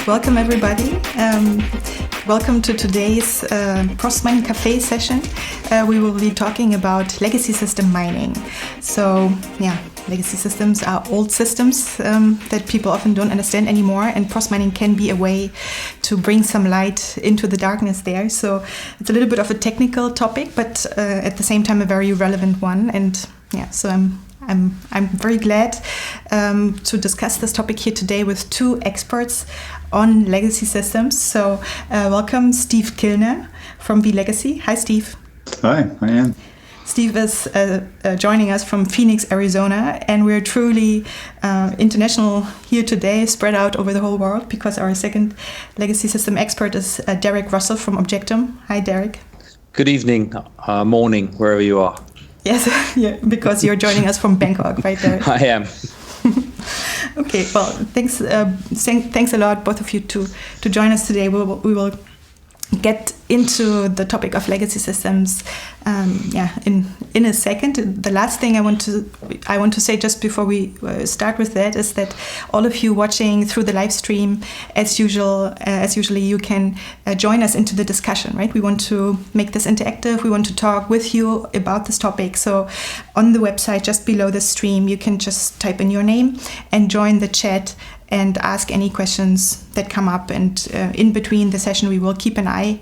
Welcome everybody. Welcome to today's Process Mining Café session. We will be talking about legacy system mining. So legacy systems are old systems that people often don't understand anymore, and process mining can be a way to bring some light into the darkness there. So it's a little bit of a technical topic, but at the same time a very relevant one. And so I'm very glad to discuss this topic here today with two experts on legacy systems. So welcome Steve Kilner from vLegacy. Hi, Steve. Hi, I am. Steve is joining us from Phoenix, Arizona, and we're truly international here today, spread out over the whole world, because our second legacy system expert is Derek Russel from Objectum. Hi, Derek. Good evening, morning, wherever you are. Yes, because you're joining us from Bangkok, right, Derek? I am. Okay, well, thanks a lot, both of you, to join us today. We will get into the topic of legacy systems in a second. The last thing I want to say just before we start with that is that all of you watching through the live stream, as usually you can join us into the discussion, right? We want to make this interactive. We want to talk with you about this topic. So on the website, just below the stream, you can just type in your name and join the chat and ask any questions that come up. And in between the session, we will keep an eye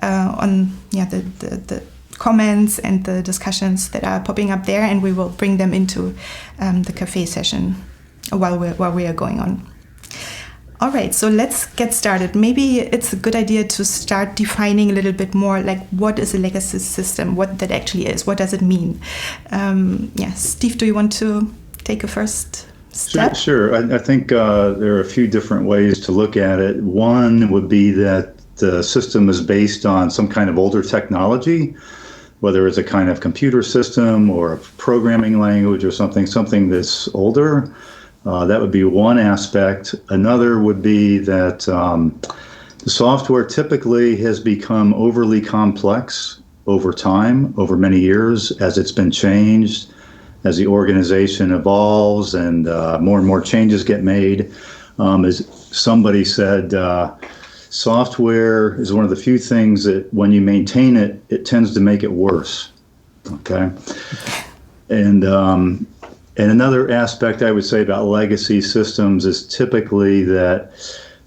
on the comments and the discussions that are popping up there, and we will bring them into the cafe session while we are going on. All right, so let's get started. Maybe it's a good idea to start defining a little bit more, like, what is a legacy system, what that actually is, what does it mean? Steve, do you want to take a first step? Sure. I think there are a few different ways to look at it. One would be that the system is based on some kind of older technology, whether it's a kind of computer system or a programming language or something that's older. That would be one aspect. Another would be that the software typically has become overly complex over time, over many years, as it's been changed, as the organization evolves and more changes get made. As somebody said, software is one of the few things that when you maintain it, it tends to make it worse. Okay. And another aspect I would say about legacy systems is typically that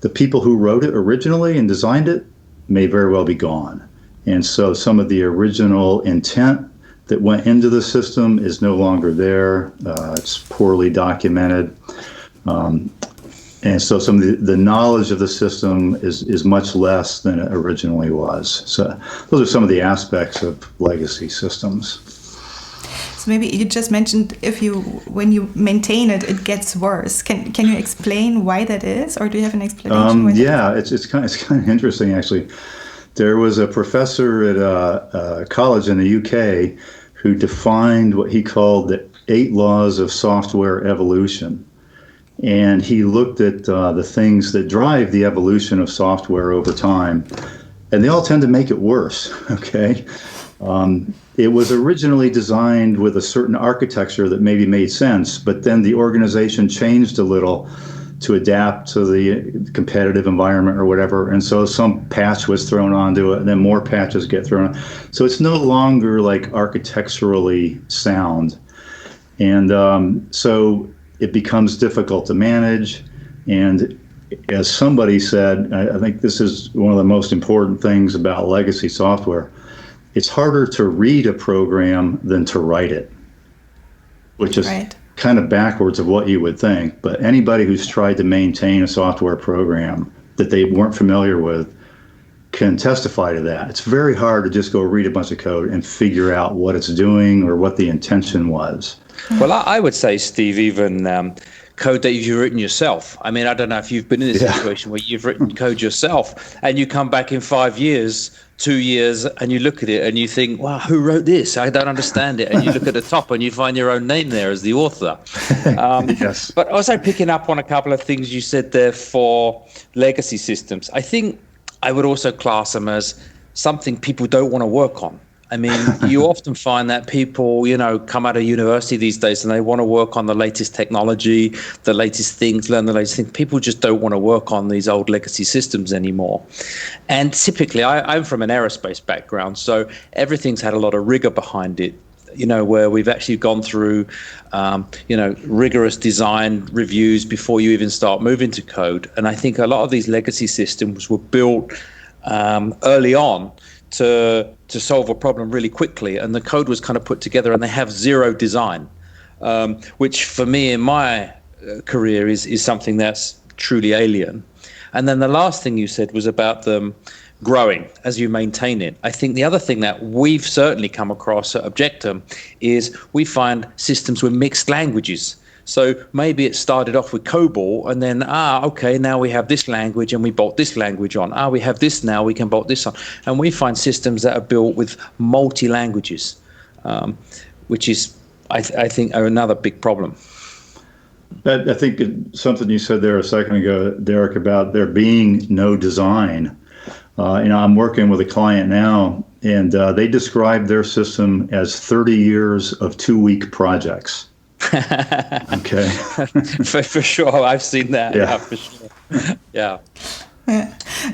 the people who wrote it originally and designed it may very well be gone. And so some of the original intent that went into the system is no longer there. It's poorly documented. And so some of the knowledge of the system is much less than it originally was. So those are some of the aspects of legacy systems. So maybe you just mentioned when you maintain it, it gets worse. Can you explain why that is, or do you have an explanation? It's kind of interesting, actually. There was a professor at a college in the UK who defined what he called the 8 laws of software evolution. And he looked at the things that drive the evolution of software over time, and they all tend to make it worse, okay? It was originally designed with a certain architecture that maybe made sense, but then the organization changed a little to adapt to the competitive environment or whatever, and so some patch was thrown onto it, and then more patches get thrown on. So it's no longer like architecturally sound, and so it becomes difficult to manage. And as somebody said, I think this is one of the most important things about legacy software, it's harder to read a program than to write it, which is right. Kind of backwards of what you would think. But anybody who's tried to maintain a software program that they weren't familiar with can testify to that. It's very hard to just go read a bunch of code and figure out what it's doing or what the intention was. Well, I would say, Steve, even code that you've written yourself. I mean, I don't know if you've been in this situation where you've written code yourself and you come back in 5 years, 2 years, and you look at it and you think, wow, who wrote this? I don't understand it. And you look at the top and you find your own name there as the author. Yes. But also picking up on a couple of things you said there for legacy systems, I think I would also class them as something people don't want to work on. I mean, you often find that people, come out of university these days and they want to work on the latest technology, the latest things, learn the latest things. People just don't want to work on these old legacy systems anymore. And typically, I'm from an aerospace background, so everything's had a lot of rigor behind it. Where we've actually gone through, rigorous design reviews before you even start moving to code. And I think a lot of these legacy systems were built early on to solve a problem really quickly. And the code was kind of put together and they have zero design, which for me in my career is something that's truly alien. And then the last thing you said was about them growing as you maintain it. I think the other thing that we've certainly come across at Objectum is we find systems with mixed languages. So maybe it started off with COBOL and then, okay, now we have this language and we bolt this language on. We have this now, we can bolt this on. And we find systems that are built with multi-languages, which is, I think, another big problem. I think something you said there a second ago, Derek, about there being no design. I'm working with a client now, and they describe their system as 30 years of 2-week projects. Okay. for sure, I've seen that. Yeah, for sure. Yeah.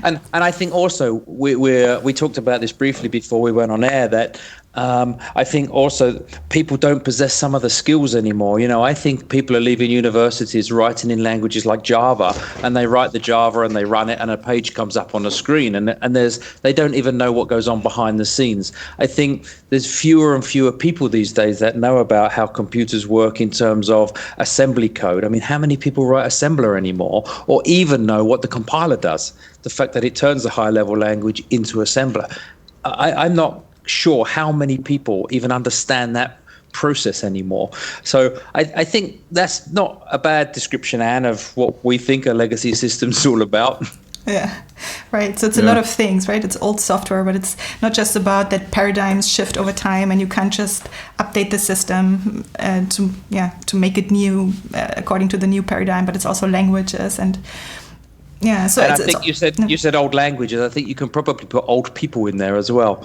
And I think also we talked about this briefly before we went on air, that I think also people don't possess some of the skills anymore. I think people are leaving universities writing in languages like Java, and they write the Java and they run it and a page comes up on the screen, and they don't even know what goes on behind the scenes. I think there's fewer and fewer people these days that know about how computers work in terms of assembly code. I mean, how many people write assembler anymore, or even know what the compiler does? The fact that it turns a high-level language into assembler. I'm not sure how many people even understand that process anymore. So I think that's not a bad description, Anne, of what we think a legacy system's all about. Yeah, right. So it's a lot of things, right? It's old software, but it's not just about that paradigms shift over time, and you can't just update the system to make it new according to the new paradigm. But it's also languages and. Yeah, so and I think you said old languages. I think you can probably put old people in there as well.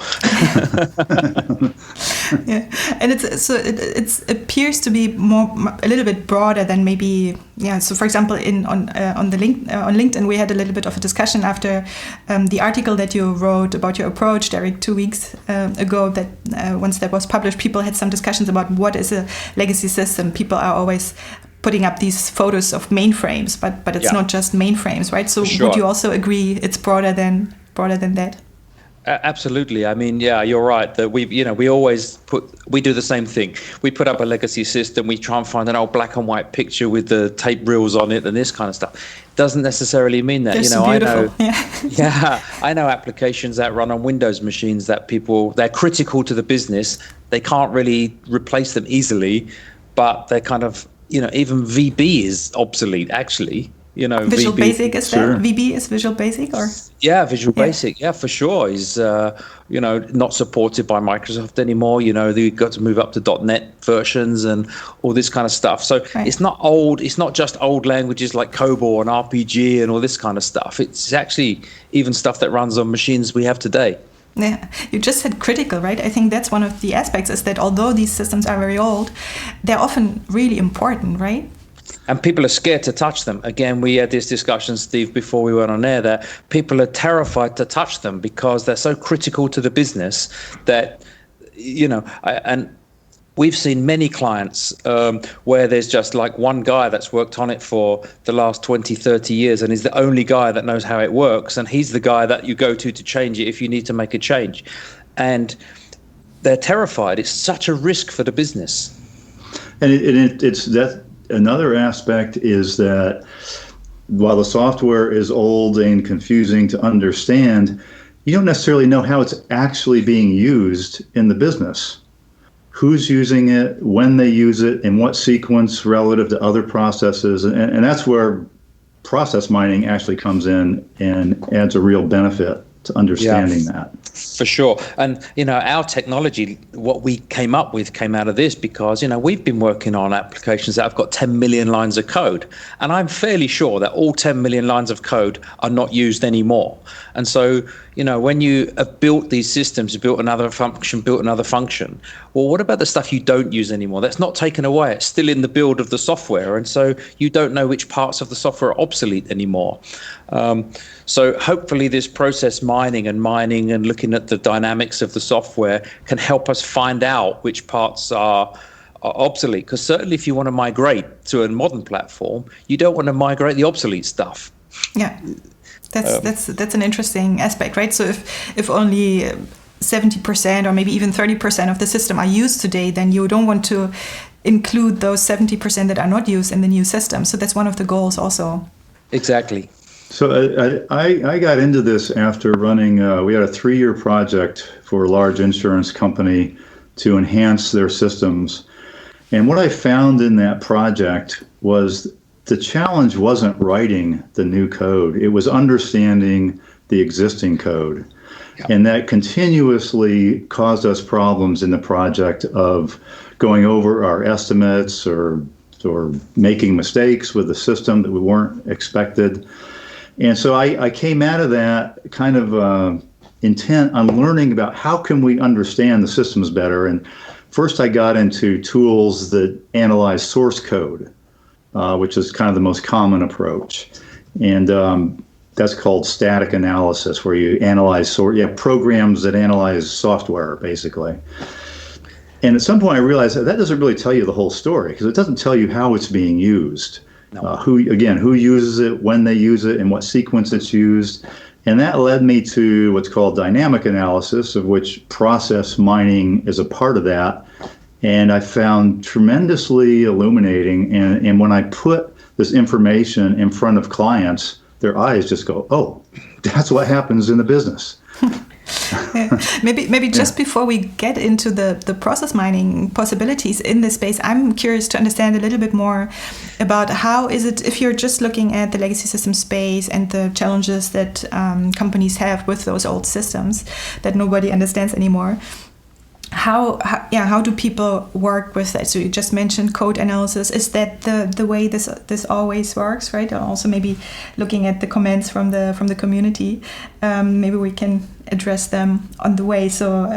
Yeah, and it appears to be a little bit broader than maybe. Yeah, so for example, on LinkedIn, we had a little bit of a discussion after the article that you wrote about your approach, Derek, 2 weeks ago. That once that was published, people had some discussions about what is a legacy system. People are always putting up these photos of mainframes, but it's not just mainframes, right? So would you also agree it's broader than that? Absolutely. I mean, yeah, you're right that we do the same thing. We put up a legacy system. We try and find an old black and white picture with the tape reels on it and this kind of stuff. Doesn't necessarily mean that. I know applications that run on Windows machines that they're critical to the business. They can't really replace them easily, but they're kind of, even VB is obsolete actually. Visual VB, Basic is sure. that? VB is Visual Basic, or? Yeah, Visual Basic, for sure. Is not supported by Microsoft anymore. They've got to move up to .NET versions and all this kind of stuff. So It's not old. It's not just old languages like COBOL and RPG and all this kind of stuff. It's actually even stuff that runs on machines we have today. Yeah, you just said critical, right? I think that's one of the aspects, is that although these systems are very old, they're often really important, right? And people are scared to touch them. Again, we had this discussion, Steve, before we went on air, that people are terrified to touch them because they're so critical to the business that, and we've seen many clients where there's just like one guy that's worked on it for the last 20, 30 years and is the only guy that knows how it works. And he's the guy that you go to change it if you need to make a change. And they're terrified. It's such a risk for the business. And it's that. Another aspect is that while the software is old and confusing to understand, you don't necessarily know how it's actually being used in the business. Who's using it, when they use it, in what sequence relative to other processes. And that's where process mining actually comes in and adds a real benefit to understanding that. For sure. And, our technology, what we came up with came out of this because, we've been working on applications that have got 10 million lines of code. And I'm fairly sure that all 10 million lines of code are not used anymore. And so, when you have built these systems, you built another function, well, what about the stuff you don't use anymore? That's not taken away. It's still in the build of the software. And so you don't know which parts of the software are obsolete anymore. So hopefully this process mining and looking at the dynamics of the software can help us find out which parts are obsolete. Because certainly if you want to migrate to a modern platform, you don't want to migrate the obsolete stuff. Yeah, that's an interesting aspect, right? So if only 70% or maybe even 30% of the system are used today, then you don't want to include those 70% that are not used in the new system. So that's one of the goals also. Exactly. So I got into this after running, we had a 3-year project for a large insurance company to enhance their systems. And what I found in that project was the challenge wasn't writing the new code. It was understanding the existing code. Yep. And that continuously caused us problems in the project of going over our estimates or making mistakes with the system that we weren't expected. And so I came out of that kind of intent on learning about how can we understand the systems better. And first I got into tools that analyze source code, which is kind of the most common approach. And that's called static analysis, where you analyze programs that analyze software, basically. And at some point I realized that doesn't really tell you the whole story, because it doesn't tell you how it's being used. No. Who uses it, when they use it, and what sequence it's used. And that led me to what's called dynamic analysis, of which process mining is a part of that. And I found tremendously illuminating. And when I put this information in front of clients, their eyes just go, oh, that's what happens in the business. Maybe just before we get into the process mining possibilities in this space, I'm curious to understand a little bit more about how is it, if you're just looking at the legacy system space and the challenges that companies have with those old systems that nobody understands anymore, how do people work with that? So you just mentioned code analysis. Is that the way this always works, right? Also maybe looking at the comments from the community, maybe we can address them on the way. So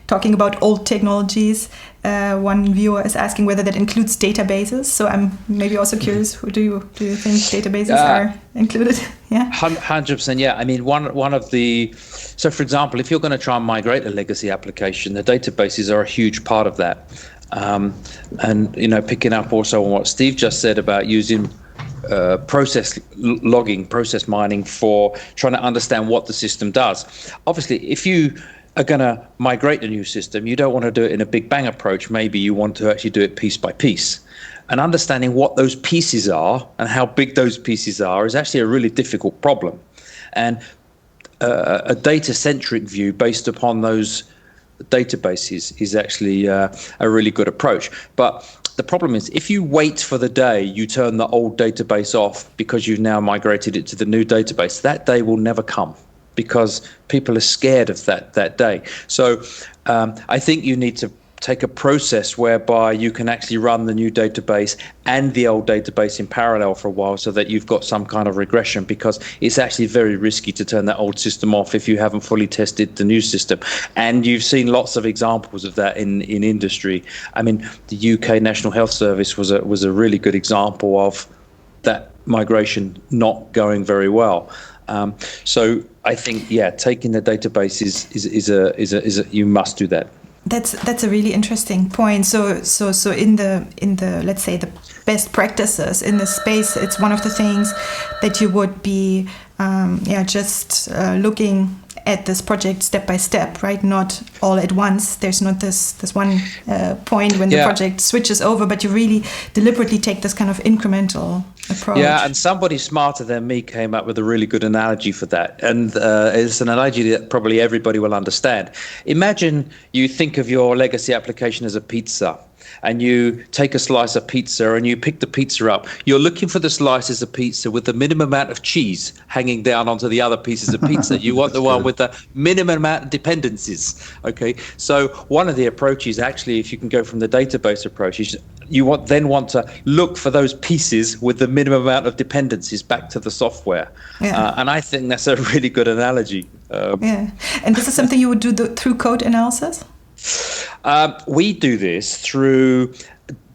talking about old technologies, one viewer is asking whether that includes databases. So I'm maybe also curious, do you think databases are included? Yeah, 100%. Yeah, I mean one of the, so for example, if you're going to try and migrate a legacy application, the databases are a huge part of that. And picking up also on what Steve just said about using process logging, process mining for trying to understand what the system does. Obviously, if you are going to migrate a new system, you don't want to do it in a big bang approach. Maybe you want to actually do it piece by piece. And understanding what those pieces are and how big those pieces are is actually a really difficult problem. And a data-centric view based upon those databases is actually a really good approach. But the problem is, if you wait for the day you turn the old database off because you've now migrated it to the new database, that day will never come because people are scared of that day. So I think you need to take a process whereby you can actually run the new database and the old database in parallel for a while so that you've got some kind of regression, because it's actually very risky to turn that old system off if you haven't fully tested the new system. And you've seen lots of examples of that in industry. I mean, the UK National Health Service was a really good example of that migration not going very well. So I think, taking the database is a you must do that. That's a really interesting point. So in the let's say the best practices in this space, it's one of the things that you would be just looking at this project step by step, right? Not all at once. There's not this one point when the project switches over, but you really deliberately take this kind of incremental approach. Yeah, and somebody smarter than me came up with a really good analogy for that. And it's an analogy that probably everybody will understand. Imagine you think of your legacy application as a pizza. and you take a slice of pizza and you pick the pizza up, you're looking for the slices of pizza with the minimum amount of cheese hanging down onto the other pieces of pizza. You want the one with the minimum amount of dependencies. Okay, so one of the approaches, actually, if you can go from the database approach, is you want to look for those pieces with the minimum amount of dependencies back to the software. And I think that's a really good analogy. And this is something you would do through code analysis? We do this through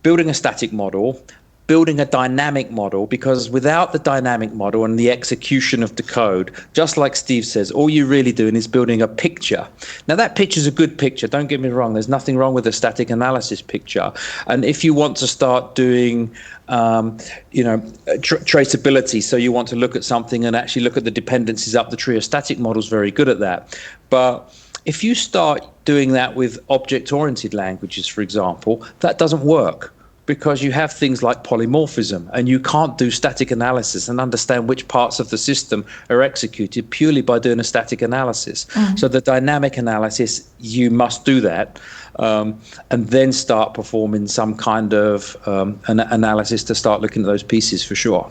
building a static model, building a dynamic model, because without the dynamic model and the execution of the code, just like Steve says, all you're really doing is building a picture. Now, that picture is a good picture. Don't get me wrong. There's nothing wrong with a static analysis picture. And if you want to start doing traceability, so you want to look at something and actually look at the dependencies up the tree, a static model is very good at that. But if you start doing that with object-oriented languages, for example, that doesn't work, because you have things like polymorphism, and you can't do static analysis and understand which parts of the system are executed purely by doing a static analysis. So the dynamic analysis, you must do that, and then start performing some kind of an analysis to start looking at those pieces for sure.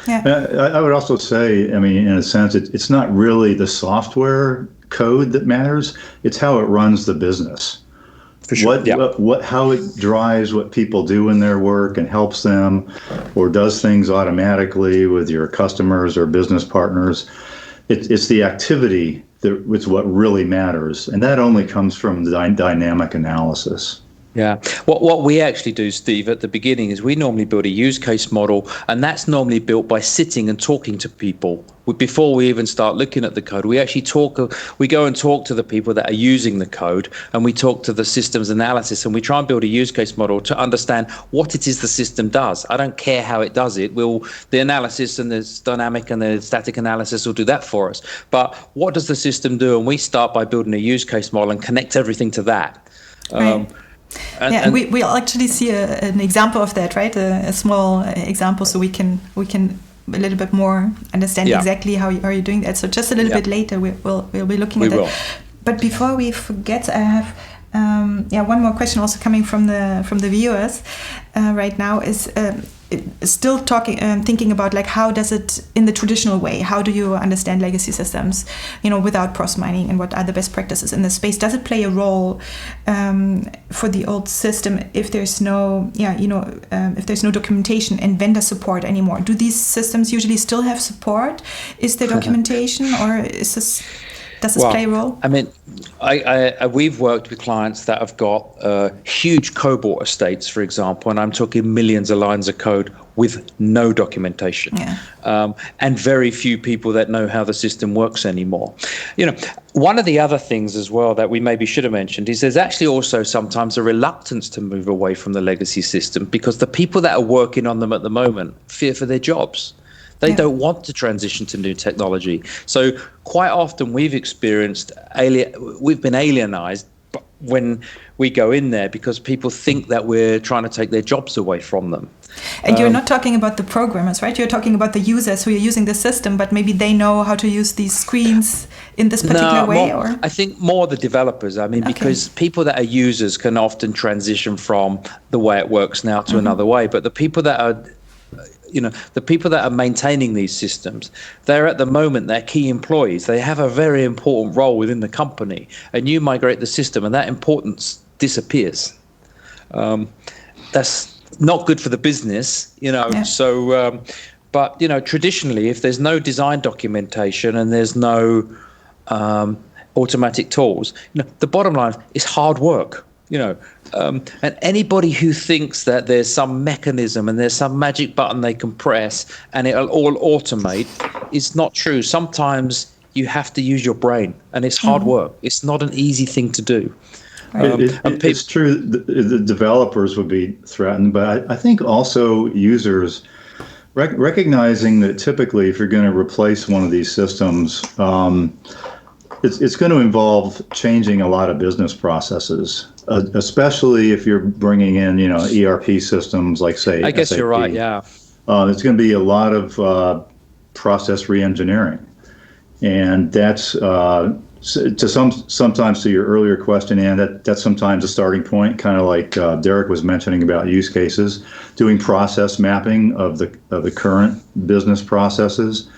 I would also say, I mean, in a sense, it's not really the software code that matters, it's how it runs the business. For sure. How it drives what people do in their work and helps them, or does things automatically with your customers or business partners. It's the activity that's what really matters, and that only comes from the dynamic analysis. Yeah. What we actually do, Steve, at the beginning is we normally build a use case model, and that's normally built by sitting and talking to people. Before we even start looking at the code, we actually we go and talk to the people that are using the code, and we talk to the systems analysis, and we try and build a use case model to understand what it is the system does. I don't care how it does it. The analysis and the dynamic and the static analysis will do that for us. But what does the system do? And we start by building a use case model and connect everything to that. Right. And we'll actually see an example of that, right? A small example, so we can a little bit more understand exactly how you're doing that. So just a little bit later, we'll be looking at that. But before we forget, I have one more question also coming from the viewers right now is still thinking about, like, how does it in the traditional way? How do you understand legacy systems, without cross mining, and what are the best practices in this space? Does it play a role for the old system if there's no if there's no documentation and vendor support anymore? Do these systems usually still have support? Is there documentation, or does this play a role? I mean, we've worked with clients that have got huge cobalt estates, for example, and I'm talking millions of lines of code with no documentation, and very few people that know how the system works anymore. One of the other things as well that we maybe should have mentioned is there's actually also sometimes a reluctance to move away from the legacy system, because the people that are working on them at the moment fear for their jobs. They don't want to transition to new technology. So quite often we've been alienized when we go in there, because people think that we're trying to take their jobs away from them. And you're not talking about the programmers, right? You're talking about the users who are using the system, but maybe they know how to use these screens in this particular way? Or I think more the developers. I mean, because people that are users can often transition from the way it works now to another way. But the people that are maintaining these systems, they're at the moment, they're key employees. They have a very important role within the company, and you migrate the system and that importance disappears. That's not good for the business, So, but, traditionally, if there's no design documentation and there's no automatic tools, the bottom line is hard work. And anybody who thinks that there's some mechanism and there's some magic button they can press and it'll all automate is not true. Sometimes you have to use your brain, and it's hard work. It's not an easy thing to do. It's true the developers would be threatened, but I think also users recognizing that typically if you're going to replace one of these systems, it's going to involve changing a lot of business processes, especially if you're bringing in, ERP systems like, say, I guess SAP. You're right, yeah. There's going to be a lot of process reengineering, and that's Sometimes to your earlier question, and that's sometimes a starting point, kind of like Derek was mentioning about use cases, doing process mapping of the current business processes.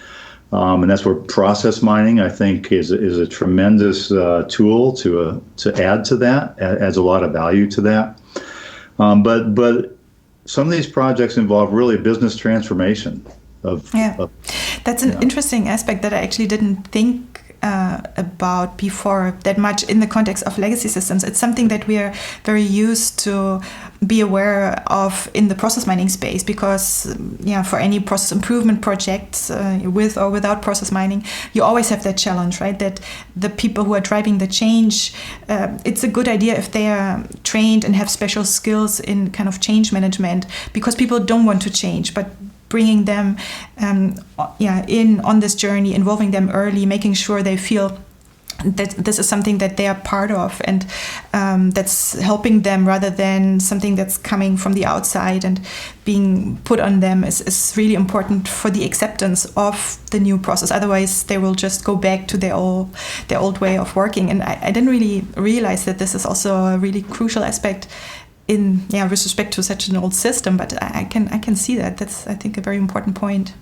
And that's where process mining, I think, is a tremendous tool to add to that. Adds a lot of value to that. But some of these projects involve really business transformation. That's an interesting aspect that I actually didn't think about before that much in the context of legacy systems. It's something that we are very used to be aware of in the process mining space, because for any process improvement projects, with or without process mining, you always have that challenge, right? That the people who are driving the change, it's a good idea if they are trained and have special skills in kind of change management, because people don't want to change, but bringing them in on this journey, involving them early, making sure they feel that this is something that they are part of, and that's helping them rather than something that's coming from the outside and being put on them is really important for the acceptance of the new process. Otherwise, they will just go back to their old way of working. And I didn't really realize that this is also a really crucial aspect with respect to such an old system, but I can see that. That's, I think, a very important point.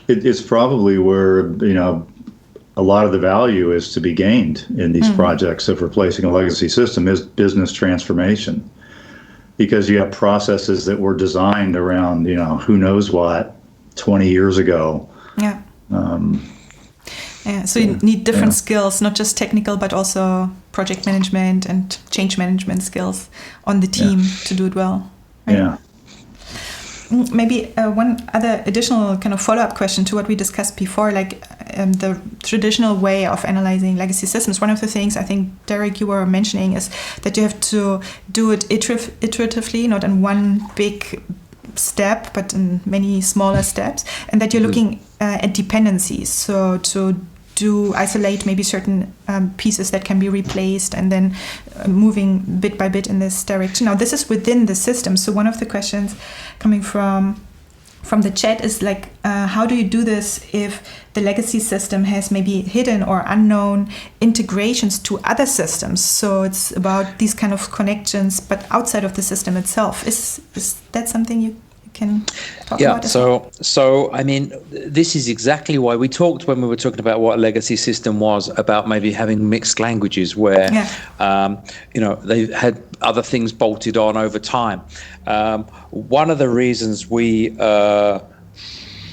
It's probably where a lot of the value is to be gained in these projects of replacing a legacy system is business transformation, because you have processes that were designed around who knows what 20 years ago. So you need different skills, not just technical, but also project management and change management skills on the team to do it well. Right? Yeah. Maybe one other additional kind of follow-up question to what we discussed before, like the traditional way of analyzing legacy systems. One of the things I think, Derek, you were mentioning is that you have to do it iteratively, not in one big step, but in many smaller steps, and that you're looking at dependencies. So to isolate maybe certain pieces that can be replaced, and then moving bit by bit in this direction. Now, this is within the system. So one of the questions coming from the chat is like, how do you do this if the legacy system has maybe hidden or unknown integrations to other systems? So it's about these kind of connections, but outside of the system itself. Is that something you can talk about? So I mean, this is exactly why we talked when we were talking about what a legacy system was, about maybe having mixed languages where they had other things bolted on over time. One of the reasons we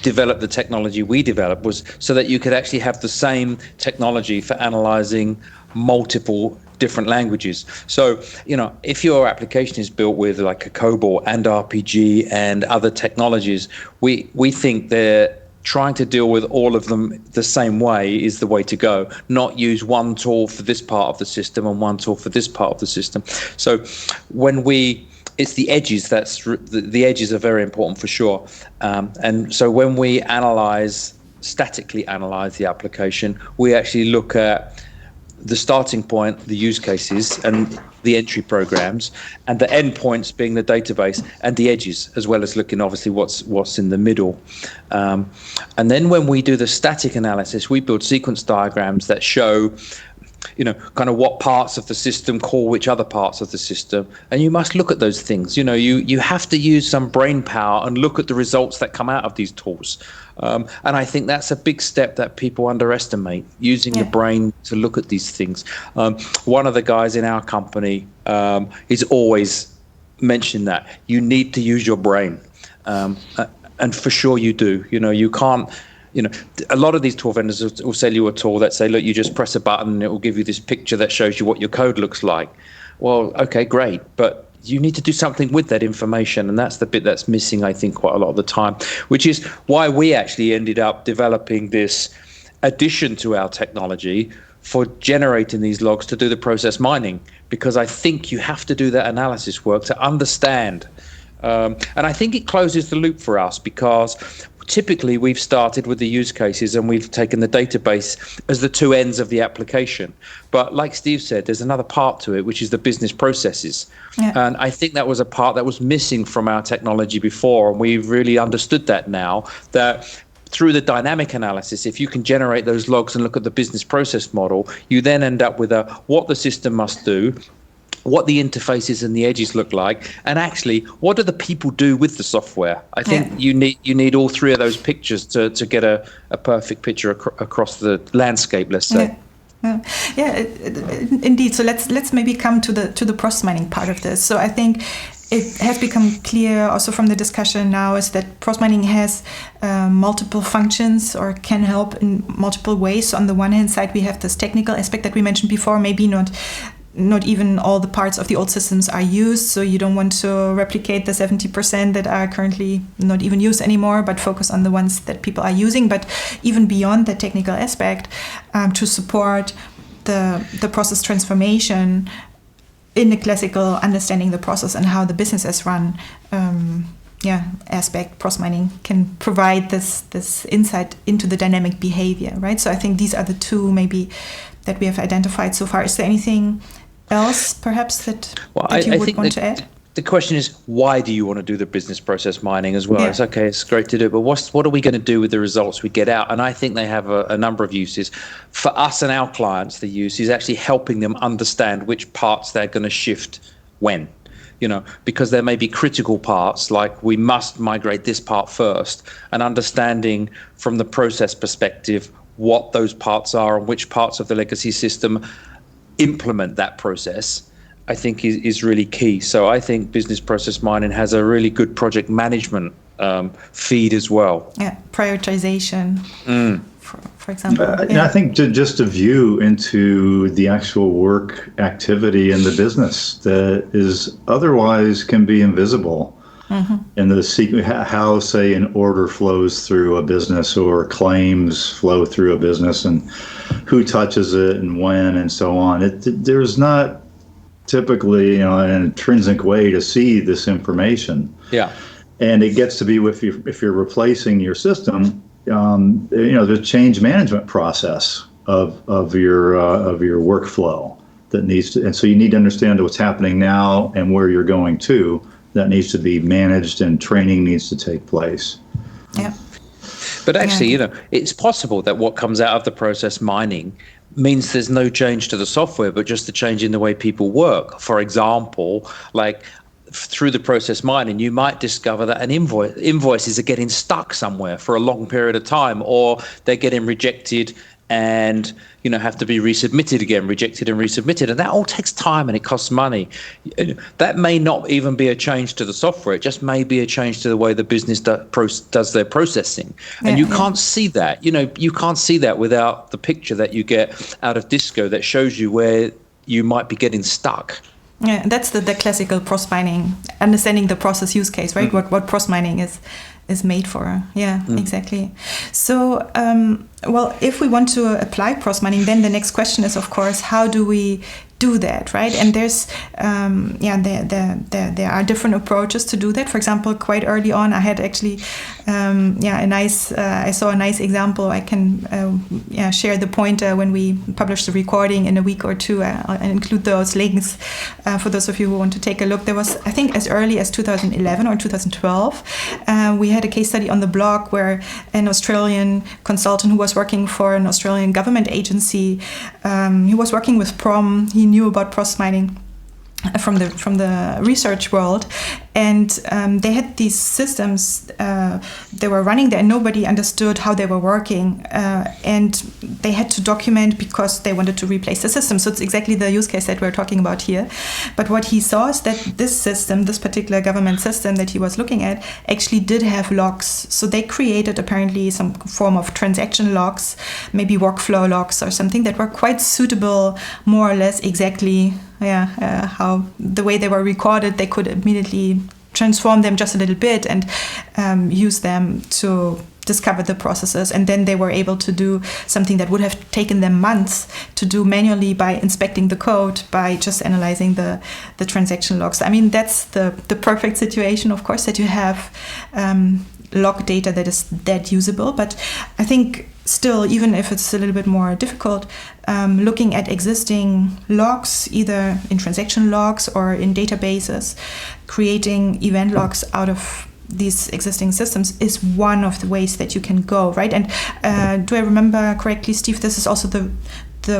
developed the technology we developed was so that you could actually have the same technology for analyzing multiple different languages. So, if your application is built with like a COBOL and RPG and other technologies, we think they're trying to deal with all of them the same way is the way to go, not use one tool for this part of the system and one tool for this part of the system. So it's the edges, the edges are very important for sure. And so when we statically analyze the application, we actually look at the starting point, the use cases, and the entry programs, and the endpoints being the database and the edges, as well as looking obviously what's in the middle. And then when we do the static analysis, we build sequence diagrams that show kind of what parts of the system call which other parts of the system. And you must look at those things. You have to use some brain power and look at the results that come out of these tools. And I think that's a big step that people underestimate, using the brain to look at these things. One of the guys in our company is always mentioning that you need to use your brain. And for sure you do. You can't. A lot of these tool vendors will sell you a tool that say, look, you just press a button and it will give you this picture that shows you what your code looks like. Well, okay, great. But you need to do something with that information. And that's the bit that's missing, I think, quite a lot of the time, which is why we actually ended up developing this addition to our technology for generating these logs to do the process mining, because I think you have to do that analysis work to understand. And I think it closes the loop for us, because typically we've started with the use cases and we've taken the database as the two ends of the application. But like Steve said, there's another part to it, which is the business processes. And I think that was a part that was missing from our technology before. And we've really understood that now, that through the dynamic analysis, if you can generate those logs and look at the business process model, you then end up with what the system must do, what the interfaces and the edges look like, and actually what do the people do with the software. I think you need all three of those pictures to get a perfect picture across the landscape, let's say. Indeed. So let's maybe come to the process mining part of this. So I think it has become clear also from the discussion now is that process mining has multiple functions or can help in multiple ways. So on the one hand side, we have this technical aspect that we mentioned before, maybe not even all the parts of the old systems are used, so you don't want to replicate the 70% that are currently not even used anymore, but focus on the ones that people are using. But even beyond the technical aspect, to support the process transformation in the classical understanding the process and how the business is run aspect, process mining can provide this insight into the dynamic behavior, right? So I think these are the two maybe that we have identified so far. Is there anything else perhaps that you would want to add? The question is, why do you want to do the business process mining as well? Yeah. It's okay, it's great to do, but what are we going to do with the results we get out? And I think they have a number of uses. For us and our clients, the use is actually helping them understand which parts they're going to shift when. Because there may be critical parts, like we must migrate this part first, and understanding from the process perspective what those parts are and which parts of the legacy system implement that process, I think is really key. So I think business process mining has a really good project management feed as well. Yeah, prioritization, for example. And I think just a view into the actual work activity in the business that is otherwise can be invisible. And how, say, an order flows through a business or claims flow through a business and who touches it and when and so on. There's not typically an intrinsic way to see this information. Yeah. And it gets to be if you're replacing your system, the change management process of your workflow that needs to, and so you need to understand what's happening now and where you're going to. That needs to be managed and training needs to take place. Yeah. But actually, it's possible that what comes out of the process mining means there's no change to the software, but just a change in the way people work. For example, like through the process mining, you might discover that invoices are getting stuck somewhere for a long period of time, or they're getting rejected and have to be resubmitted again, rejected and resubmitted, and that all takes time and it costs money. That may not even be a change to the software; it just may be a change to the way the business does their processing. And you can't see that. You can't see that without the picture that you get out of Disco that shows you where you might be getting stuck. Yeah, that's the classical process mining, understanding the process use case, right? What process mining is made for. Yeah, exactly. So, if we want to apply process mining, then the next question is, of course, how do we do that, right? And there's, there are different approaches to do that. For example, quite early on, I had actually, I saw a nice example. I can, share the pointer when we publish the recording in a week or two. I'll include those links for those of you who want to take a look. There was, I think, as early as 2011 or 2012, we had a case study on the blog where an Australian consultant who was working for an Australian government agency, he was working with PROM. He knew about process mining from the research world, and they had these systems they were running there and nobody understood how they were working, and they had to document because they wanted to replace the system. So it's exactly the use case that we're talking about here. But what he saw is that this system, this particular government system that he was looking at, actually did have logs. So they created apparently some form of transaction logs, maybe workflow logs or something that were quite suitable, more or less exactly how the way they were recorded. They could immediately transform them just a little bit and use them to discover the processes, and then they were able to do something that would have taken them months to do manually by inspecting the code, by just analyzing the transaction logs. I mean, that's the perfect situation, of course, that you have log data that is that usable. But I think still, even if it's a little bit more difficult, looking at existing logs, either in transaction logs or in databases, creating event logs out of these existing systems is one of the ways that you can go, right? And do I remember correctly, Steve, this is also the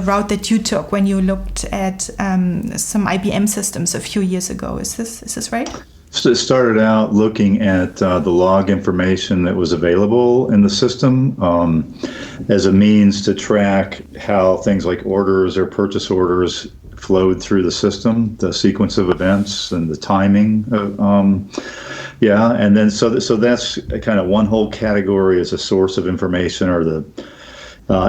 route that you took when you looked at some IBM systems a few years ago. Is this right? So it started out looking at the log information that was available in the system as a means to track how things like orders or purchase orders flowed through the system, the sequence of events and the timing. And then so that's kind of one whole category as a source of information, or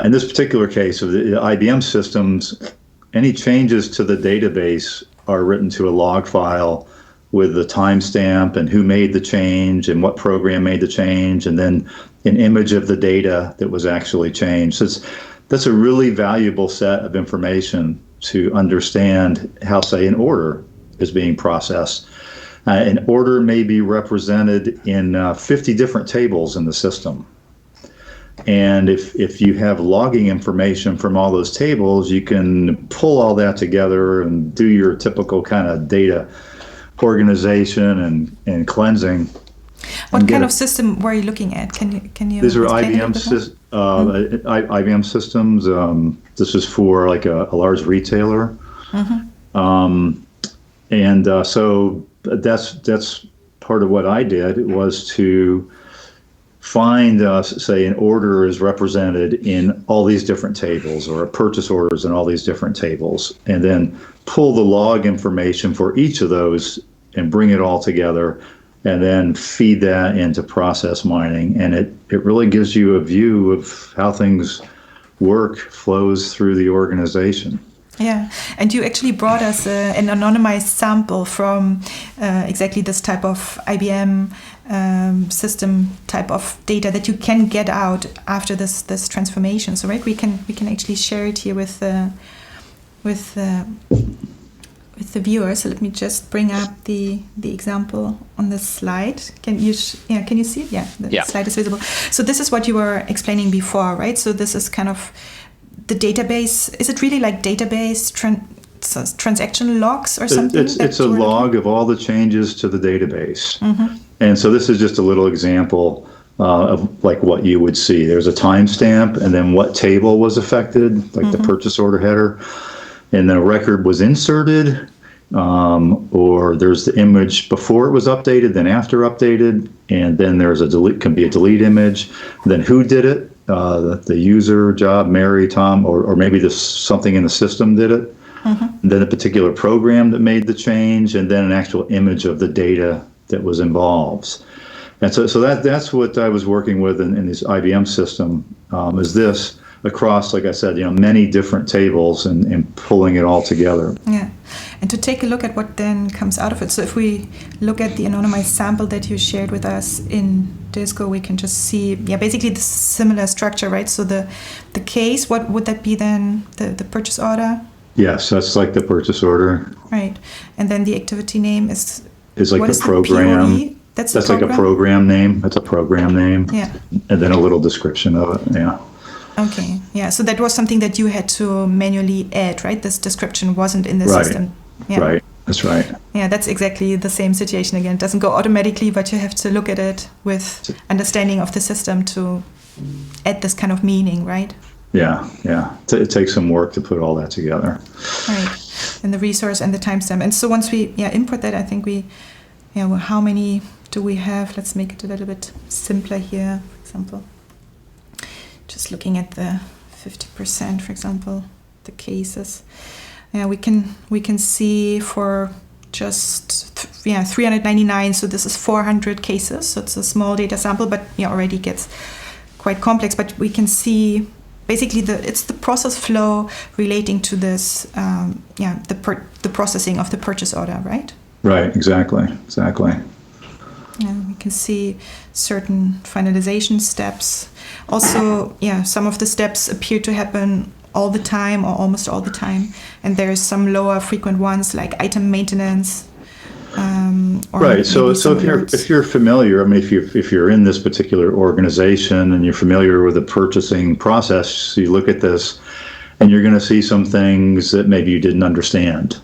in this particular case of the IBM systems, any changes to the database are written to a log file with the timestamp and who made the change and what program made the change, and then an image of the data that was actually changed. So that's a really valuable set of information to understand how, say, an order is being processed. An order may be represented in 50 different tables in the system. And if you have logging information from all those tables, you can pull all that together and do your typical kind of data organization and cleansing. What kind of system were you looking at? Can you? These are IBM systems. This is for like a large retailer, so that's part of what I did, was to find, say, an order is represented in all these different tables, or a purchase order is in all these different tables, and then pull the log information for each of those and bring it all together, and then feed that into process mining. And it really gives you a view of how things flows through the organization. Yeah, and you actually brought us an anonymized sample from exactly this type of IBM system type of data that you can get out after this transformation. So right, we can actually share it here with the viewers. So let me just bring up the example on the slide. Can you see it? Yeah, the slide is visible. So this is what you were explaining before, right? So this is kind of the database. Is it really like database transaction logs or something? It's a log of all the changes to the database. And so this is just a little example of like what you would see. There's a timestamp, and then what table was affected, like the purchase order header, and then a record was inserted, or there's the image before it was updated, then after updated, and then there's can be a delete image, then who did it, the user, job, Mary, Tom, or maybe something in the system did it, and then a particular program that made the change, and then an actual image of the data that was involved. And so that's what I was working with in this IBM system, is this across, like I said, many different tables and pulling it all together. Yeah, and to take a look at what then comes out of it. So if we look at the anonymized sample that you shared with us in Disco, we can just see, basically the similar structure, right? So the case, what would that be then? The purchase order? Yes, that's like the purchase order. Right, and then the activity name is like the program. That's like a program name. That's a program name. Yeah. And then a little description of it. Yeah. Okay. Yeah. So that was something that you had to manually add, right? This description wasn't in the system. Yeah. Right. That's right. Yeah, that's exactly the same situation again. It doesn't go automatically, but you have to look at it with understanding of the system to add this kind of meaning, right? Yeah. It takes some work to put all that together. Right. And the resource and the timestamp. And so once we input that, I think how many do we have? Let's make it a little bit simpler here. For example, just looking at the 50%, for example, the cases. We can see for just 399. So this is 400 cases. So it's a small data sample, but already gets quite complex. But we can see basically it's the process flow relating to this, the processing of the purchase order, right? Right, exactly. Yeah, we can see certain finalization steps. Also, some of the steps appear to happen all the time or almost all the time, and there's some lower frequent ones like item maintenance. Right. So if you're familiar, I mean, if you're in this particular organization and you're familiar with the purchasing process, you look at this, and you're going to see some things that maybe you didn't understand.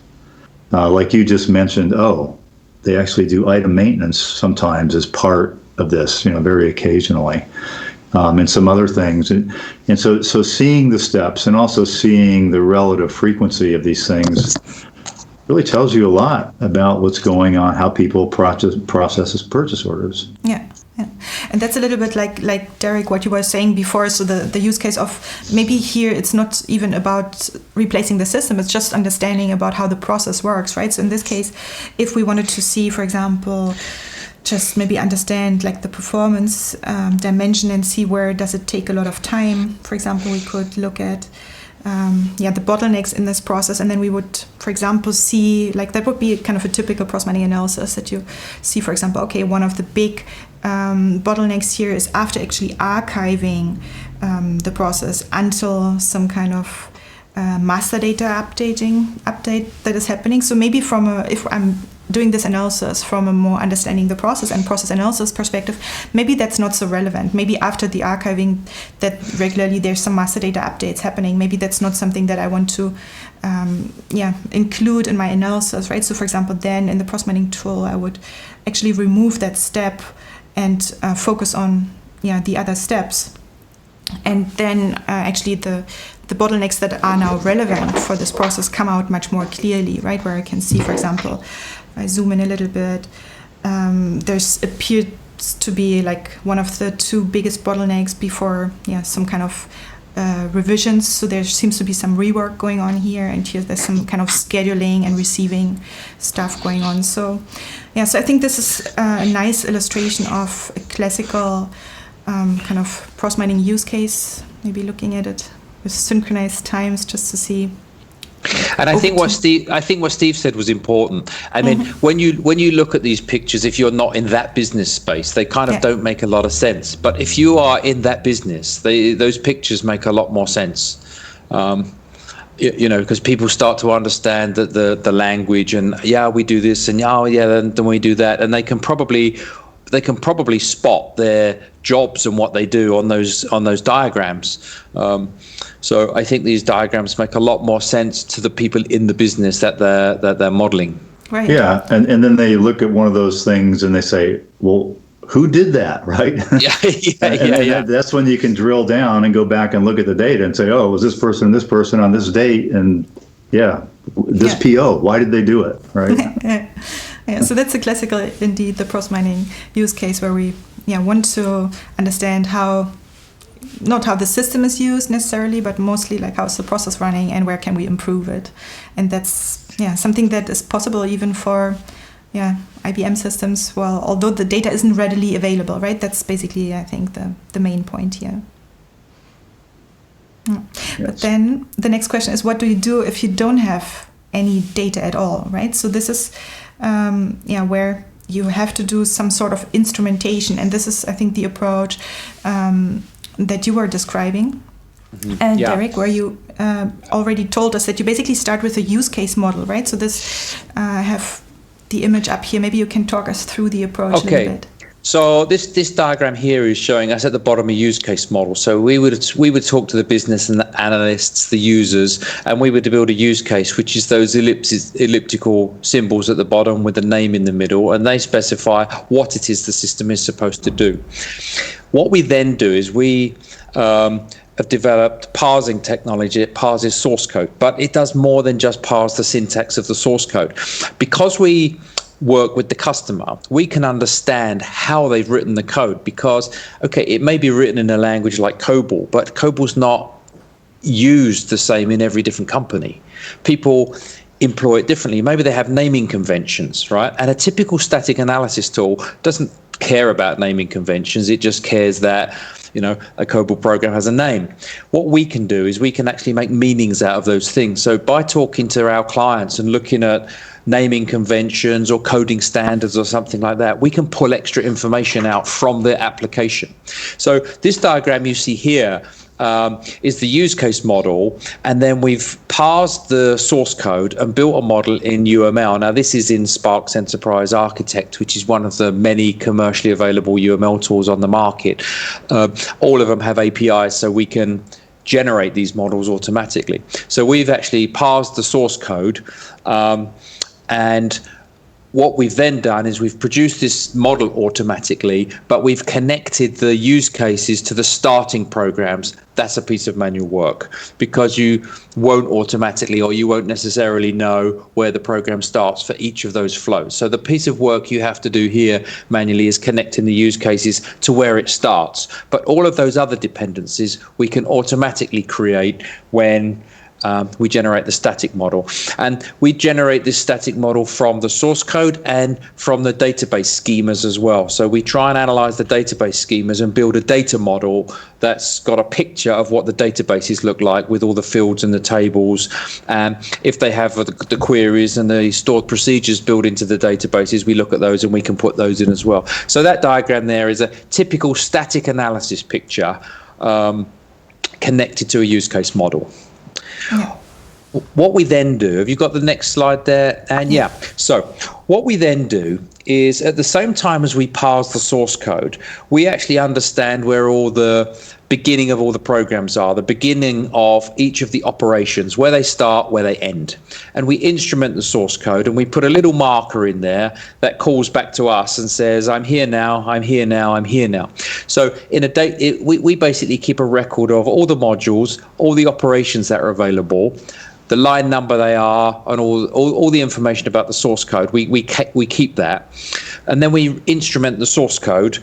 Like you just mentioned, they actually do item maintenance sometimes as part of this, very occasionally, and some other things. And so seeing the steps and also seeing the relative frequency of these things really tells you a lot about what's going on, how people process purchase orders. Yeah. Yeah. And that's a little bit like Derek, what you were saying before. So the use case of maybe here it's not even about replacing the system, it's just understanding about how the process works, right? So in this case, if we wanted to see, for example, just maybe understand like the performance dimension and see where does it take a lot of time, for example, we could look at the bottlenecks in this process, and then we would, for example, see, like that would be kind of a typical cross-mining analysis that you see, for example, okay, one of the big bottlenecks here is after actually archiving the process until some kind of master data update that is happening. So maybe if I'm doing this analysis from a more understanding the process and process analysis perspective, maybe that's not so relevant. Maybe after the archiving that regularly there's some master data updates happening, maybe that's not something that I want to include in my analysis, right? So for example, then in the cross-mining tool, I would actually remove that step and focus on the other steps. And then actually the bottlenecks that are now relevant for this process come out much more clearly, right? Where I can see, for example, if I zoom in a little bit, there's appears to be like one of the two biggest bottlenecks before some kind of revisions. So there seems to be some rework going on here, and here there's some kind of scheduling and receiving stuff going on. So so I think this is a nice illustration of a classical kind of cross-mining use case, maybe looking at it with synchronized times just to see. And I think what Steve said was important. I mean, when you look at these pictures, if you're not in that business space, they kind of don't make a lot of sense. But if you are in that business, those pictures make a lot more sense. Because people start to understand the language, and we do this, and then we do that, and they can probably spot their jobs and what they do on those diagrams. So I think these diagrams make a lot more sense to the people in the business that they're modeling. Right. Yeah, and then they look at one of those things and they say, well, who did that, right? Yeah. That's when you can drill down and go back and look at the data and say, oh, it was this person on this date, and this PO, why did they do it, right? Yeah, so that's a classical, indeed, the cross-mining use case where we want to understand not how the system is used necessarily, but mostly like how's the process running and where can we improve it. And that's something that is possible even for IBM systems. Well, although the data isn't readily available, right? That's basically, I think, the main point here. Yes. But then the next question is, what do you do if you don't have any data at all, right? So this is where you have to do some sort of instrumentation, and this is, I think, the approach that you were describing, and Derek, where you already told us that you basically start with a use case model, right? So this, I have the image up here. Maybe you can talk us through the approach a little bit. So this diagram here is showing us at the bottom a use case model. So we would talk to the business and the analysts, the users, and we would build a use case, which is those elliptical symbols at the bottom with the name in the middle, and they specify what it is the system is supposed to do. What we then do is we have developed parsing technology. It parses source code, but it does more than just parse the syntax of the source code. Because we work with the customer, we can understand how they've written the code, because it may be written in a language like COBOL, but COBOL's not used the same in every different company. People employ it differently. Maybe they have naming conventions, right? And a typical static analysis tool doesn't care about naming conventions. It just cares that a COBOL program has a name. What we can do is we can actually make meanings out of those things. So by talking to our clients and looking at naming conventions or coding standards or something like that, we can pull extra information out from the application. So this diagram you see here is the use case model, and then we've parsed the source code and built a model in UML. Now this is in Sparks Enterprise Architect, which is one of the many commercially available UML tools on the market. All of them have APIs, so we can generate these models automatically. So we've actually parsed the source code, and what we've then done is we've produced this model automatically, but we've connected the use cases to the starting programs. That's a piece of manual work, because you won't automatically, or you won't necessarily know where the program starts for each of those flows. So the piece of work you have to do here manually is connecting the use cases to where it starts. But all of those other dependencies we can automatically create when we generate the static model. And we generate this static model from the source code and from the database schemas as well. So we try and analyze the database schemas and build a data model that's got a picture of what the databases look like, with all the fields and the tables. And if they have the queries and the stored procedures built into the databases, we look at those and we can put those in as well. So that diagram there is a typical static analysis picture connected to a use case model. Yeah. What we then do, have you got the next slide there? And yeah, so what we then do is, at the same time as we parse the source code, we actually understand where all the beginning of all the programs are, the beginning of each of the operations, where they start, where they end. And we instrument the source code, and we put a little marker in there that calls back to us and says, I'm here now, I'm here now, I'm here now. So in a we basically keep a record of all the modules, all the operations that are available, the line number they are, and all the information about the source code. We keep that, and then we instrument the source code.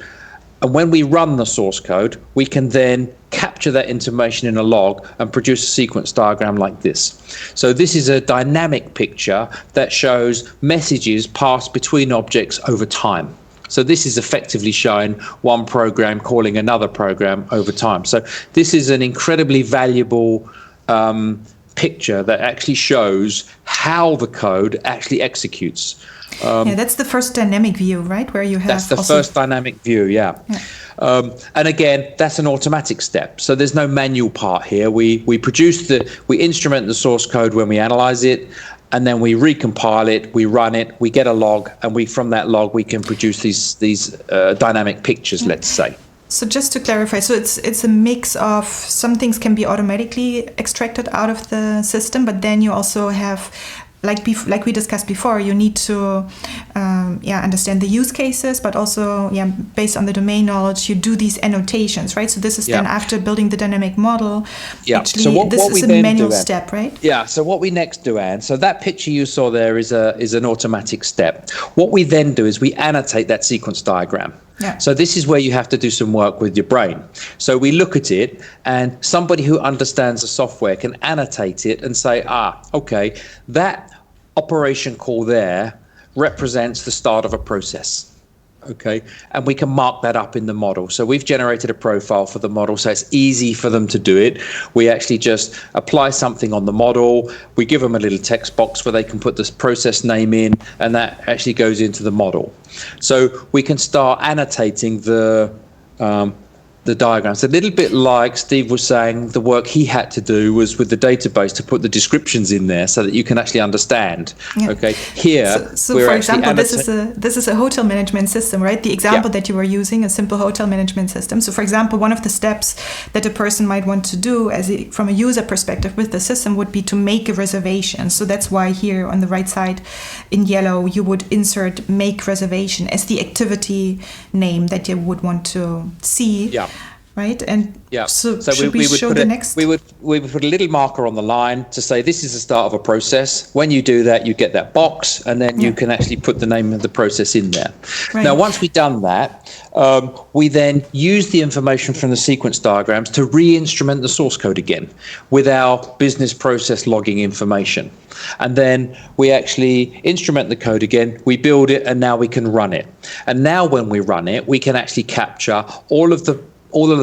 And when we run the source code, we can then capture that information in a log and produce a sequence diagram like this. So this is a dynamic picture that shows messages passed between objects over time. So this is effectively showing one program calling another program over time. So this is an incredibly valuable picture that actually shows how the code actually executes. That's the first dynamic view, right? Where you have that's the first dynamic view, yeah. And again, that's an automatic step. So there's no manual part here. We instrument the source code when we analyze it, and then we recompile it, we run it, we get a log, and from that log we can produce these dynamic pictures, let's say. So just to clarify, so it's a mix of some things can be automatically extracted out of the system, but then you also have, like we discussed before, you need to understand the use cases, but also based on the domain knowledge, you do these annotations, right? So this is then after building the dynamic model. Actually, so this is a manual step, right? Yeah. So what we next do, Anne, so that picture you saw there is an automatic step. What we then do is we annotate that sequence diagram. Yeah. So this is where you have to do some work with your brain. So we look at it, and somebody who understands the software can annotate it and say, okay, that operation call there represents the start of a process. Okay, and we can mark that up in the model. So we've generated a profile for the model, so it's easy for them to do it. We actually just apply something on the model. We give them a little text box where they can put this process name in, and that actually goes into the model. So we can start annotating the diagrams. A little bit like Steve was saying, the work he had to do was with the database to put the descriptions in there so that you can actually understand. Yeah. Okay, here. So for example, this is a hotel management system, right? The example that you were using, a simple hotel management system. So for example, one of the steps that a person might want to do from a user perspective with the system would be to make a reservation. So that's why here on the right side in yellow, you would insert make reservation as the activity name that you would want to see. Yeah. Right, and so should we show the next? We would put a little marker on the line to say this is the start of a process. When you do that, you get that box, and then you can actually put the name of the process in there. Right. Now, once we've done that, we then use the information from the sequence diagrams to re-instrument the source code again with our business process logging information. And then we actually instrument the code again, we build it, and now we can run it. And now when we run it, we can actually capture all of the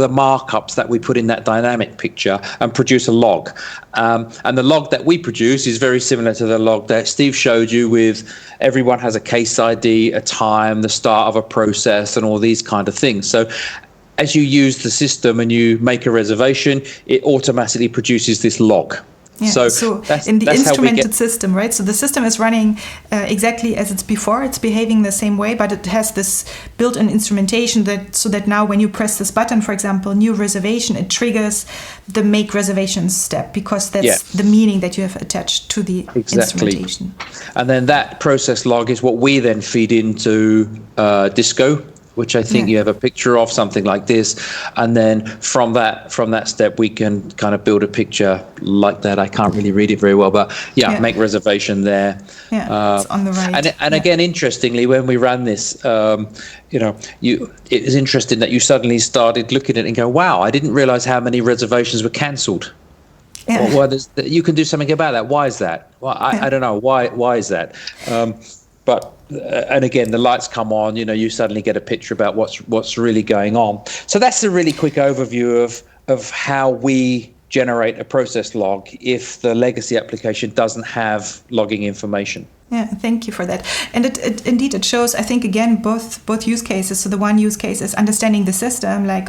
markups that we put in that dynamic picture and produce a log. And the log that we produce is very similar to the log that Steve showed you, with everyone has a case ID, a time, the start of a process, and all these kind of things. So as you use the system and you make a reservation, it automatically produces this log. Yeah. So in the instrumented system, right? So the system is running exactly as it's before. It's behaving the same way, but it has this built-in instrumentation so that now when you press this button, for example, new reservation, it triggers the make reservations step, because that's the meaning that you have attached to the instrumentation. And then that process log is what we then feed into Disco, which I think you have a picture of, something like this. And then from that step, we can kind of build a picture like that. I can't really read it very well, but make reservation there. Yeah, it's on the right. And again, interestingly, when we ran this, it was interesting that you suddenly started looking at it and go, wow, I didn't realize how many reservations were cancelled. Yeah. Well, you can do something about that. Why is that? Well, I don't know. Why is that? But and again, the lights come on. You suddenly get a picture about what's really going on. So that's a really quick overview of how we generate a process log if the legacy application doesn't have logging information. Yeah, thank you for that. And it indeed, it shows, I think, again, both use cases. So the one use case is understanding the system, like,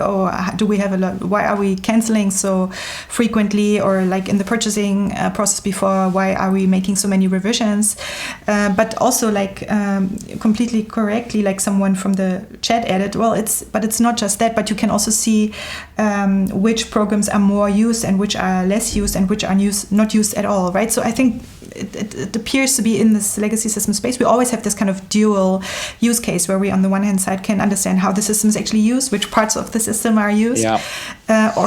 do we have why are we canceling so frequently? Or like in the purchasing process before, why are we making so many revisions? But also, like, completely correctly, like someone from the chat added, it's not just that, but you can also see which programs are more used and which are less used and which are not used at all, right? So I think it appears to be in this legacy system space. We always have this kind of dual use case where we, on the one hand side, can understand how the system is actually used, which parts of the system are used, can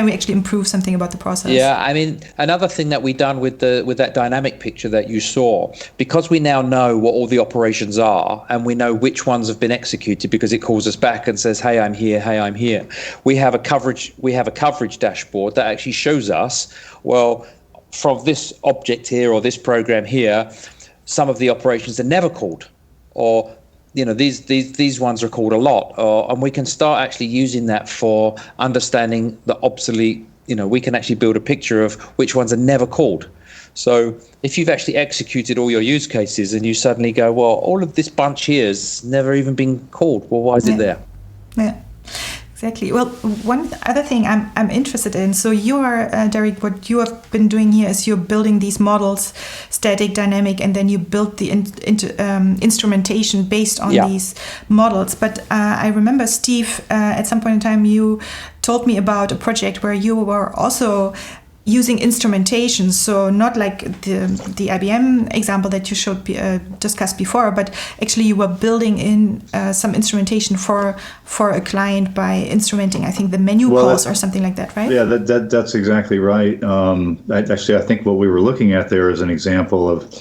we actually improve something about the process? Yeah, I mean, another thing that we done with that dynamic picture that you saw, because we now know what all the operations are and we know which ones have been executed because it calls us back and says, hey, I'm here, hey, I'm here. We have a coverage dashboard that actually shows us, well, from this object here or this program here, some of the operations are never called, or these ones are called a lot, and we can start actually using that for understanding the obsolete. We can actually build a picture of which ones are never called. So if you've actually executed all your use cases and you suddenly go, well, all of this bunch here has never even been called. Well, why is it there? Yeah. Exactly. Well, one other thing I'm interested in. So you are, Derek, what you have been doing here is you're building these models, static, dynamic, and then you build the instrumentation based on these models. But I remember, Steve, at some point in time, you told me about a project where you were also using instrumentation, so not like the IBM example that you discussed before, but actually you were building in some instrumentation for a client by instrumenting, I think, the menu calls or something like that, right? Yeah, that's exactly right. I think what we were looking at there is an example of,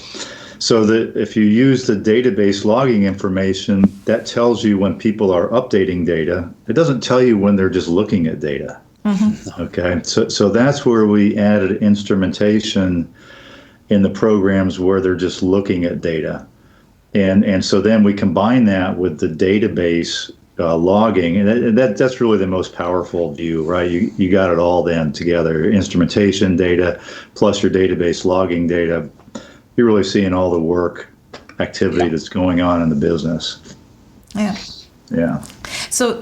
so that if you use the database logging information, that tells you when people are updating data. It doesn't tell you when they're just looking at data. Mm-hmm. Okay, so that's where we added instrumentation in the programs where they're just looking at data, and so then we combine that with the database logging, and that's really the most powerful view, right? You got it all then together: instrumentation data plus your database logging data. You're really seeing all the work activity that's going on in the business. Yeah. Yeah. So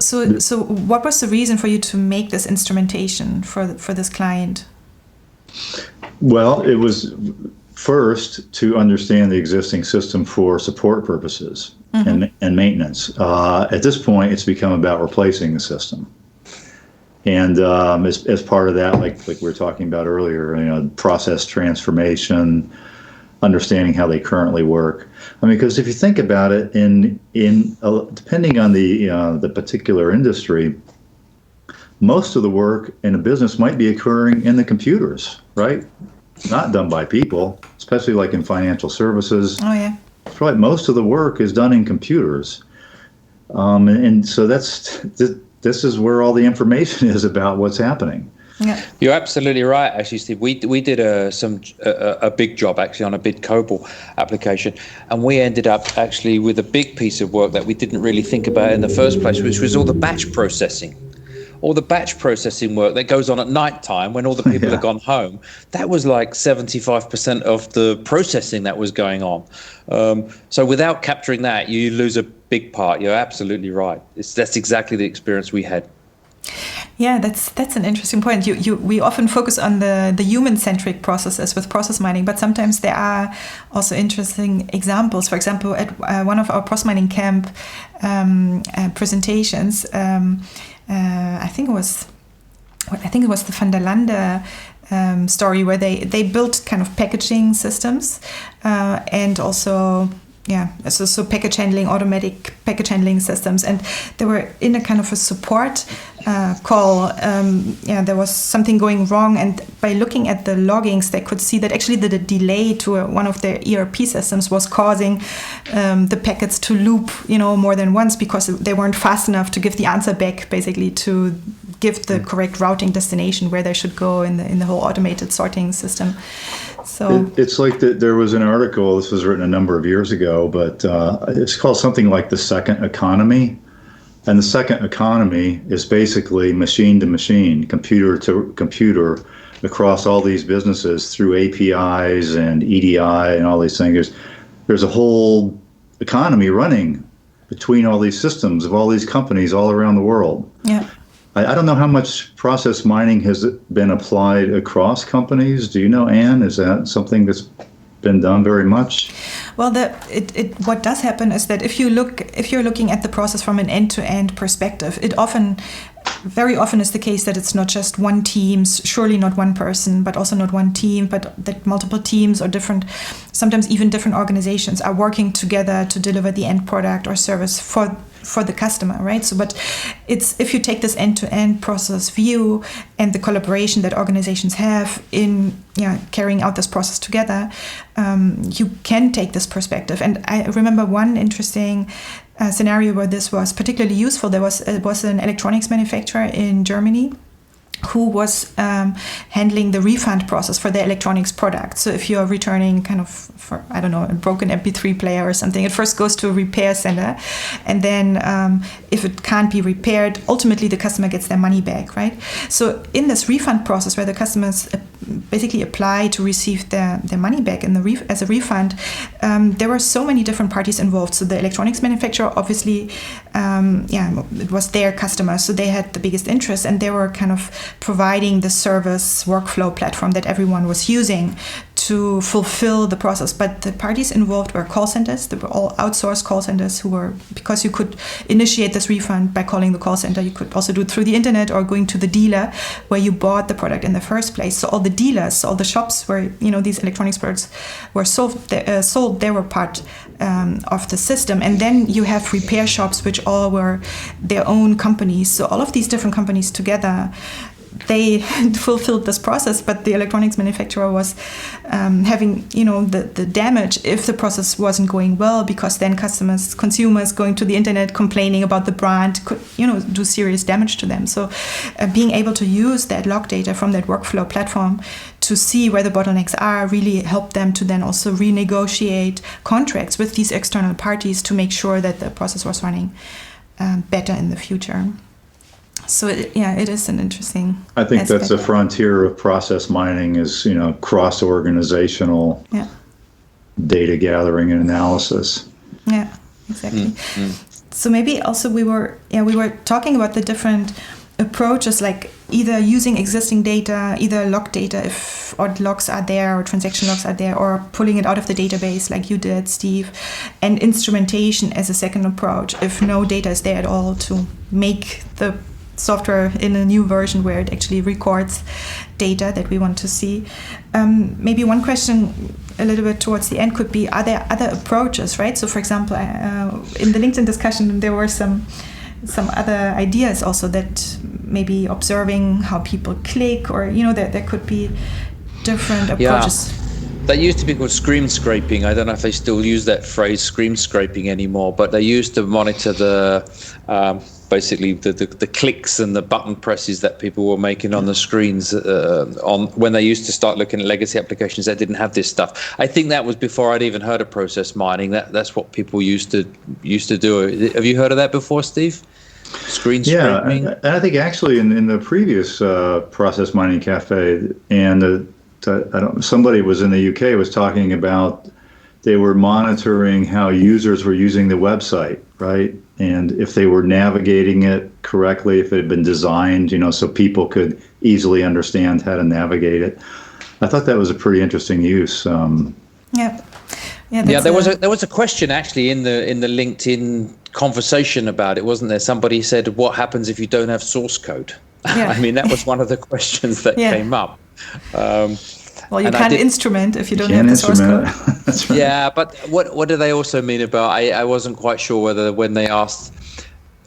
what was the reason for you to make this instrumentation for this client? Well, it was first to understand the existing system for support purposes and maintenance. At this point, it's become about replacing the system. And as part of that, like we were talking about earlier, process transformation, understanding how they currently work. I mean, because if you think about it, depending on the particular industry, most of the work in a business might be occurring in the computers, right? Not done by people, especially like in financial services. Oh yeah. That's right. Most of the work is done in computers, and so this is where all the information is about what's happening. Yeah. You're absolutely right, actually, Steve. We did a big job actually on a bid COBOL application, and we ended up actually with a big piece of work that we didn't really think about in the first place, which was all the batch processing. All the batch processing work that goes on at night time when all the people have gone home. That was like 75% of the processing that was going on. So without capturing that, you lose a big part. You're absolutely right. That's exactly the experience we had. Yeah, that's an interesting point. We often focus on the human-centric processes with process mining, but sometimes there are also interesting examples. For example, at one of our process mining camp presentations, I think it was the Van der Lande story where they built kind of packaging systems and also so package handling, automatic package handling systems, and they were in a kind of a support call. There was something going wrong, and by looking at the loggings, they could see that actually the delay to one of their ERP systems was causing the packets to loop, more than once because they weren't fast enough to give the answer back, basically to give the correct routing destination where they should go in the whole automated sorting system. So it's like there was an article, this was written a number of years ago, but it's called something like the second economy. And the second economy is basically machine to machine, computer to computer across all these businesses through APIs and EDI and all these things. There's a whole economy running between all these systems of all these companies all around the world. Yeah. I don't know how much process mining has been applied across companies. Do you know, Anne? Is that something that's been done very much? Well, what does happen is that if you're looking at the process from an end-to-end perspective, very often is the case that it's not just one team, surely not one person, but also not one team, but that multiple teams or sometimes even different organizations are working together to deliver the end product or service for the customer, right? So, but if you take this end-to-end process view and the collaboration that organizations have in carrying out this process together, you can take this perspective. And I remember one interesting scenario where this was particularly useful. It was an electronics manufacturer in Germany who was handling the refund process for their electronics product. So if you're returning kind of, for, I don't know, a broken MP3 player or something, it first goes to a repair center. And then if it can't be repaired, ultimately the customer gets their money back, right? So in this refund process where the customers basically apply to receive their money back as a refund, there were so many different parties involved. So the electronics manufacturer, obviously, it was their customer, so they had the biggest interest, and they were kind of providing the service workflow platform that everyone was using to fulfill the process. But the parties involved were call centers. They were all outsourced call centers because you could initiate this refund by calling the call center. You could also do it through the internet or going to the dealer where you bought the product in the first place. So all the dealers, all the shops where these electronics products were sold, they were part of the system. And then you have repair shops, which all were their own companies. So all of these different companies together, they fulfilled this process, but the electronics manufacturer was having, the damage if the process wasn't going well, because then consumers going to the internet complaining about the brand could, do serious damage to them. So being able to use that log data from that workflow platform to see where the bottlenecks are really helped them to then also renegotiate contracts with these external parties to make sure that the process was running better in the future. So it is an interesting I think aspect. That's a frontier of process mining is, cross-organizational data gathering and analysis. Yeah, exactly. So maybe also we were talking about the different approaches, like either using existing data, either log data if odd logs are there or transaction logs are there, or pulling it out of the database like you did, Steve, and instrumentation as a second approach if no data is there at all, to make the software in a new version where it actually records data that we want to see. Maybe one question a little bit towards the end could be, are there other approaches, right? So for example, in the LinkedIn discussion, there were some other ideas also, that maybe observing how people click, or, there could be different approaches. That used to be called screen scraping. I don't know if they still use that phrase, screen scraping, anymore, but they used to monitor basically the clicks and the button presses that people were making on the screens when they used to start looking at legacy applications that didn't have this stuff. I think that was before I'd even heard of process mining. That's what people used to do. Have you heard of that before, Steve? Screen scraping? Yeah, and I think actually in the previous process mining cafe, and somebody was in the UK was talking about they were monitoring how users were using the website, right? and if they were navigating it correctly, if it had been designed, so people could easily understand how to navigate it. I thought that was a pretty interesting use. There was a question actually in the LinkedIn conversation about it, wasn't there? Somebody said, "What happens if you don't have source code?" Yeah. I mean, that was one of the questions that came up. Well, you can't instrument if you don't have the source code. That's right. Yeah, but what do they also mean about? I wasn't quite sure whether when they asked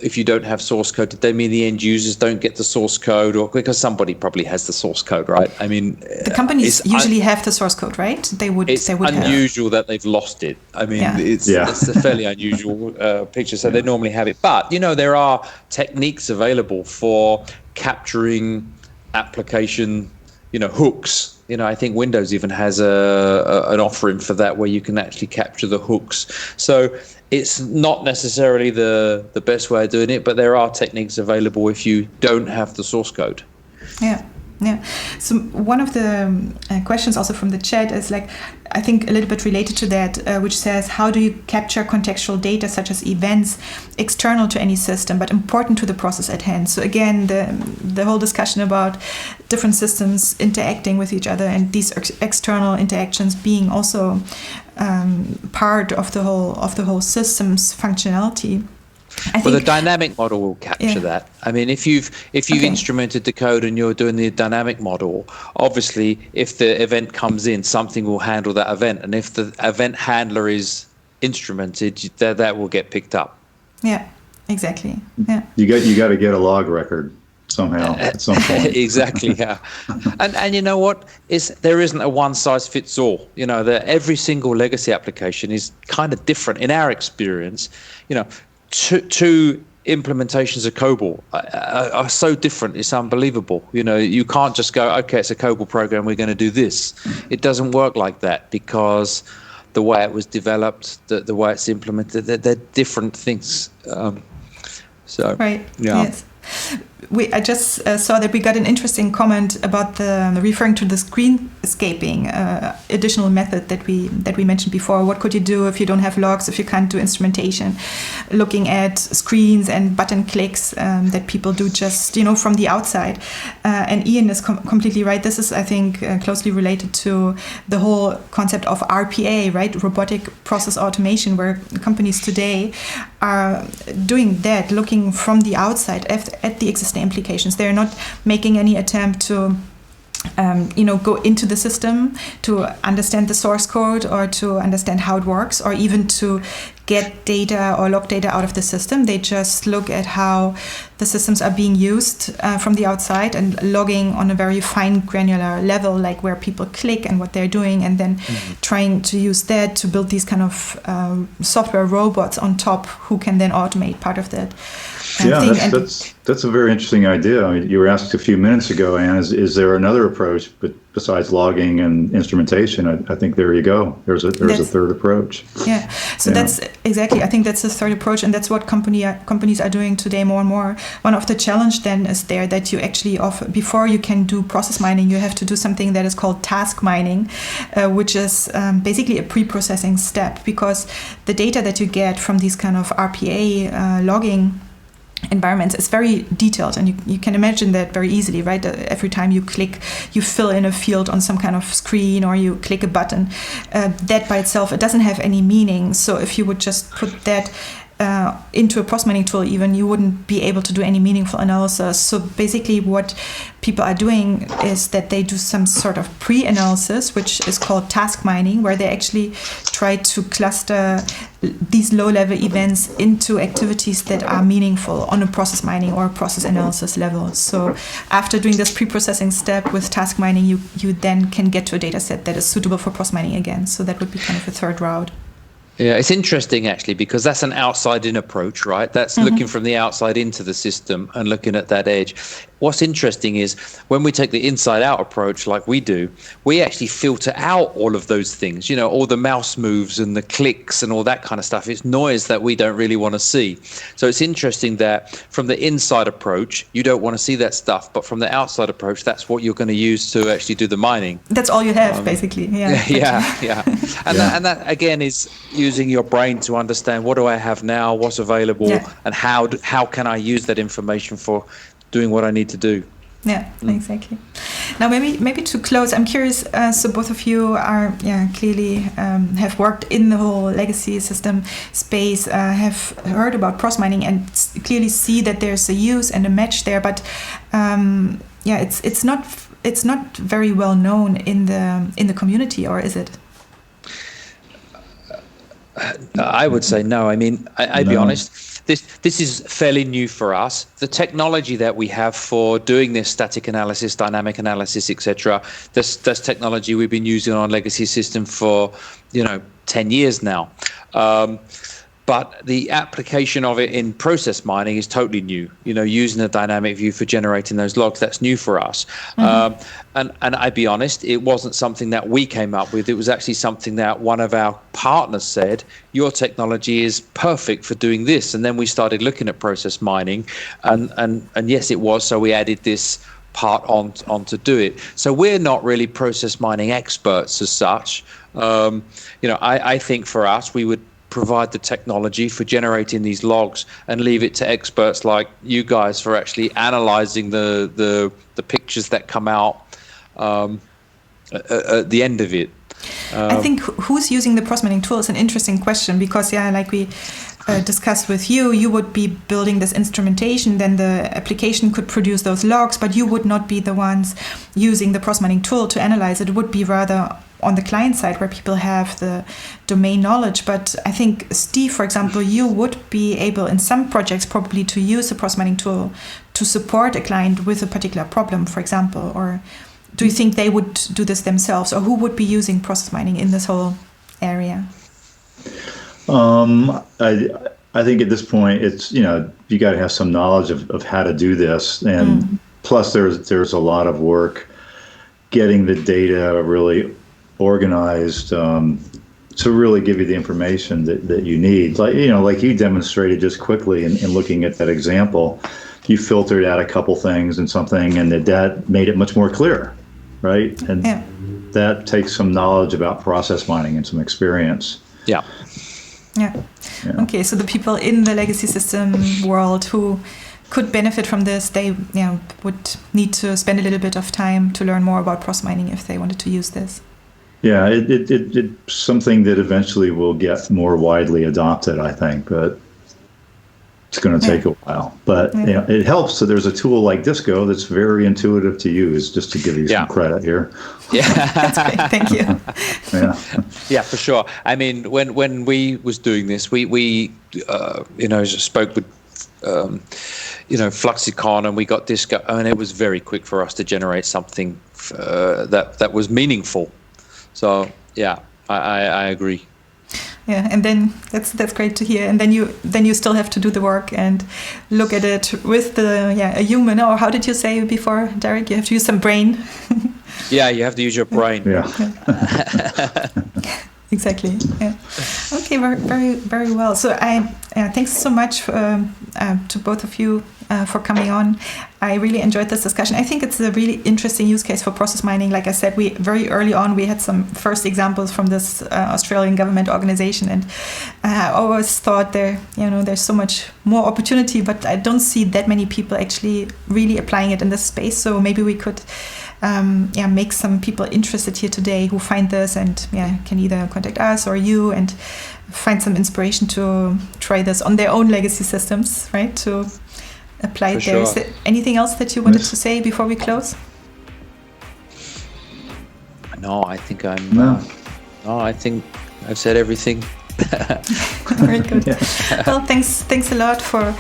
if you don't have source code, did they mean the end users don't get the source code, or because somebody probably has the source code, right? I mean, the companies usually have the source code, right? They would. It's unusual that they've lost it. I mean, it's a fairly unusual picture, so they normally have it. But there are techniques available for capturing application, hooks. I think Windows even has an offering for that where you can actually capture the hooks. So it's not necessarily the best way of doing it, but there are techniques available if you don't have the source code. Yeah. So one of the questions also from the chat is I think a little bit related to that, which says, how do you capture contextual data such as events external to any system but important to the process at hand? So again, the whole discussion about different systems interacting with each other and these external interactions being also part of the whole system's functionality. The dynamic model will capture that. I mean, if you've instrumented the code and you're doing the dynamic model, obviously, if the event comes in, something will handle that event, and if the event handler is instrumented, that will get picked up. Yeah, exactly. Yeah, you got to get a log record somehow at some point. Exactly. Yeah, and you know what? There isn't a one size fits all. Every single legacy application is kind of different in our experience. Two implementations of COBOL are so different. It's unbelievable. You can't just go, okay, it's a COBOL program, we're going to do this. It doesn't work like that because the way it was developed, the way it's implemented, they're different things. Right. Yeah. Yes. I just saw that we got an interesting comment about referring to the screenscaping additional method that we mentioned before. What could you do if you don't have logs, if you can't do instrumentation? Looking at screens and button clicks that people do just from the outside. And Ian is completely right. This is, I think, closely related to the whole concept of RPA, right? Robotic process automation, where companies today are doing that, looking from the outside at the existing implications. They're not making any attempt to go into the system to understand the source code or to understand how it works, or even to get data or log data out of the system. They just look at how the systems are being used from the outside and logging on a very fine granular level, like where people click and what they're doing, and then trying to use that to build these kind of software robots on top who can then automate part of that. That's a very interesting idea. I mean, you were asked a few minutes ago, Anne, is there another approach besides logging and instrumentation? I think there you go. There's a third approach. Yeah. So that's exactly. I think that's the third approach, and that's what companies are doing today more and more. One of the challenge then is that you actually before you can do process mining, you have to do something that is called task mining, which is basically a pre-processing step, because the data that you get from these kind of RPA logging environments is very detailed, and you can imagine that very easily, right? Every time you click, you fill in a field on some kind of screen, or you click a button. That by itself, it doesn't have any meaning. So if you would just put that into a process mining tool, even, you wouldn't be able to do any meaningful analysis. So basically what people are doing is that they do some sort of pre-analysis, which is called task mining, where they actually try to cluster these low-level events into activities that are meaningful on a process mining or process analysis level. So after doing this pre-processing step with task mining, you then can get to a data set that is suitable for process mining again. So that would be kind of a third route. Yeah, it's interesting actually, because that's an outside-in approach, right? That's looking from the outside into the system and looking at that edge. What's interesting is when we take the inside-out approach like we do, we actually filter out all of those things, all the mouse moves and the clicks and all that kind of stuff. It's noise that we don't really want to see. So it's interesting that from the inside approach, you don't want to see that stuff, but from the outside approach, that's what you're going to use to actually do the mining. That's all you have, basically. Yeah. And that again is using your brain to understand what do I have now, what's available, and how can I use that information for doing what I need to do. Yeah, exactly. Now, maybe to close, I'm curious. So both of you are clearly have worked in the whole legacy system space, have heard about cross mining, and clearly see that there's a use and a match there. But it's not very well known in the community, or is it? I would say no. I mean, I'd be honest. This is fairly new for us. The technology that we have for doing this static analysis, dynamic analysis, etc. That's technology we've been using on legacy system for 10 years now. But the application of it in process mining is totally new. Using a dynamic view for generating those logs, that's new for us. And I'd be honest, it wasn't something that we came up with. It was actually something that one of our partners said, your technology is perfect for doing this. And then we started looking at process mining, and yes, it was. So we added this part on to do it. So we're not really process mining experts as such. I think for us, we would provide the technology for generating these logs and leave it to experts like you guys for actually analyzing the pictures that come out at the end of it. I think who's using the process mining tool is an interesting question, because like we discussed with you would be building this instrumentation, then the application could produce those logs, but you would not be the ones using the process mining tool to analyze it. It would be rather on the client side where people have the domain knowledge. But I think, Steve, for example, you would be able in some projects probably to use the process mining tool to support a client with a particular problem, for example. Or do you think they would do this themselves, or who would be using process mining in this whole area? I think at this point it's you got to have some knowledge of how to do this, and plus there's a lot of work getting the data really organized to really give you the information that you need. Like you demonstrated just quickly in looking at that example, you filtered out a couple things and something, and that made it much more clear, right? And that takes some knowledge about process mining and some experience. Yeah. Okay, so the people in the legacy system world who could benefit from this, they would need to spend a little bit of time to learn more about process mining if they wanted to use this. Yeah, it's something that eventually will get more widely adopted, I think, but it's going to take a while. But it helps that there's a tool like Disco that's very intuitive to use, just to give you some credit here. Yeah, that's great. Thank you. Yeah, for sure. I mean, when we was doing this, we spoke with Fluxicon, and we got Disco, and it was very quick for us to generate something that was meaningful. So I agree. Yeah, and then that's great to hear. And then you still have to do the work and look at it with a human. Or how did you say before, Derek? You have to use some brain. Yeah, you have to use your brain. Yeah. Exactly. Yeah. Okay. Very, very, very well. So thanks so much to both of you for coming on. I really enjoyed this discussion. I think it's a really interesting use case for process mining. Like I said, we very early on we had some first examples from this Australian government organization, and I always thought there's so much more opportunity, but I don't see that many people actually really applying it in this space. So maybe we could make some people interested here today who find this and can either contact us or you and find some inspiration to try this on their own legacy systems, right? To apply it there. Is there anything else that you wanted to say before we close? No, I think I think I've said everything. Very good. Well, thanks a lot for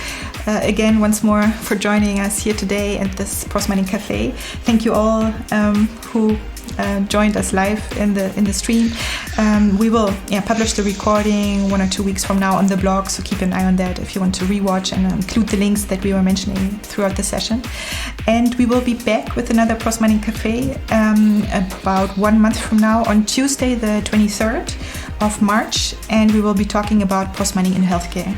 again once more for joining us here today at this Process Mining Café. Thank you all who joined us live in the stream. We will publish the recording 1 or 2 weeks from now on the blog, so keep an eye on that if you want to rewatch and include the links that we were mentioning throughout the session. And we will be back with another Process Mining Café about 1 month from now on Tuesday the 23rd of March, and we will be talking about process mining in healthcare.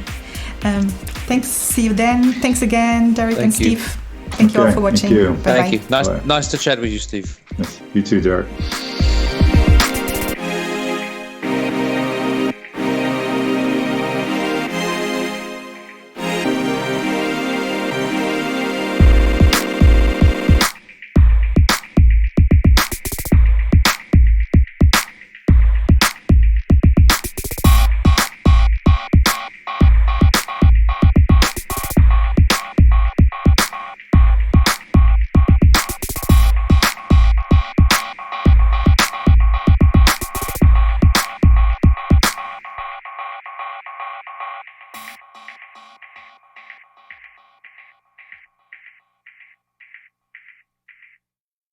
Thanks. See you then. Thanks again, Derek and Steve. Thank you all for watching. Thank you. Bye-bye. Thank you. Nice to chat with you, Steve. Yes, you too, Derek.